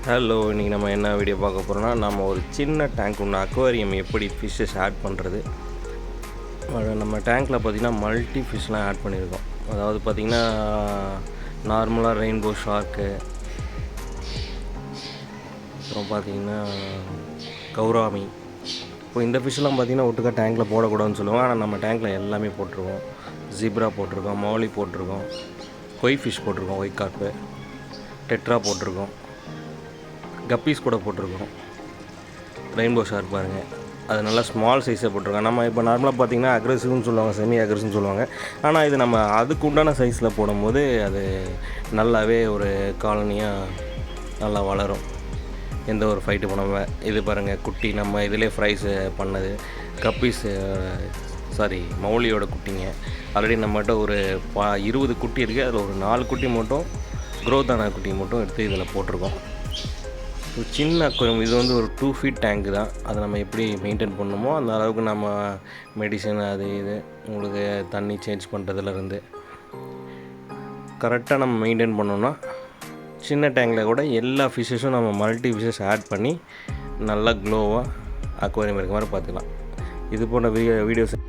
Hello, இன்றைக்கி நம்ம என்ன வீடியோ பார்க்க போகிறோம்னா, நம்ம ஒரு சின்ன டேங்க் ஒன்று அக்வாரியம் எப்படி ஃபிஷ்ஷஸ் ஆட் பண்ணுறது. நம்ம டேங்க்கில் பார்த்திங்கன்னா மல்டி ஃபிஷ்லாம் ஆட் பண்ணியிருக்கோம். அதாவது பார்த்திங்கன்னா நார்மலாக ரெயின்போ ஷார்க்கு, அப்புறம் பார்த்திங்கன்னா கௌராமி. இப்போ இந்த ஃபிஷ்லாம் பார்த்திங்கன்னா ஒட்டுக்கா டேங்க்கில் போடக்கூடாதுன்னு சொல்லுவோம். ஆனால் நம்ம டேங்க்கில் எல்லாமே போட்டிருக்கோம். ஜீப்ரா போட்டிருக்கோம், மௌலி போட்டிருக்கோம், கொய் ஃபிஷ் போட்டிருக்கோம், ஒயிட் கார்ப்பு, டெட்ரா போட்டிருக்கோம், கப்பீஸ் கூட போட்டிருக்கோம். ரெயின்போ ஷார்க் பாருங்கள், அது நல்லா ஸ்மால் சைஸை போட்டிருக்கோம். நம்ம இப்போ நார்மலாக பார்த்திங்கன்னா அக்ரெசிவ்னு சொல்லுவாங்க, செமி அக்ரெசிவ்னு சொல்லுவாங்க. ஆனால் இது நம்ம அதுக்கு உண்டான சைஸில் போடும்போது அது நல்லாவே ஒரு காலனியாக நல்லா வளரும், எந்த ஒரு ஃபைட்டு பண்ணாமல். இது பாருங்கள் குட்டி, நம்ம இதிலே ஃப்ரைஸ் பண்ணது கப்பீஸு, மௌலியோட குட்டிங்க. ஆல்ரெடி நம்மகிட்ட ஒரு 20 குட்டி இருக்குது. அதில் ஒரு 4 குட்டி மட்டும் க்ரோத் ஆன குட்டி மட்டும் எடுத்து இதில் போட்டிருக்கோம். ஒரு சின்ன அக்வேரியம், இது வந்து ஒரு 2 feet டேங்க்கு தான். அதை நம்ம எப்படி மெயின்டைன் பண்ணணுமோ அந்த அளவுக்கு நம்ம மெடிசன் அது இது உங்களுக்கு தண்ணி சேஞ்ச் பண்ணுறதுலேருந்து கரெக்டாக நம்ம மெயின்டைன் பண்ணோன்னா சின்ன டேங்கில் கூட எல்லா ஃபிஷ்ஷஸும் நம்ம மல்டி ஃபிஷ்ஷஸ் ஆட் பண்ணி நல்லா க்ளோவாக அக்வேரியம் இருக்க மாதிரி பார்த்துக்கலாம். இது போன்ற வீடியோஸ்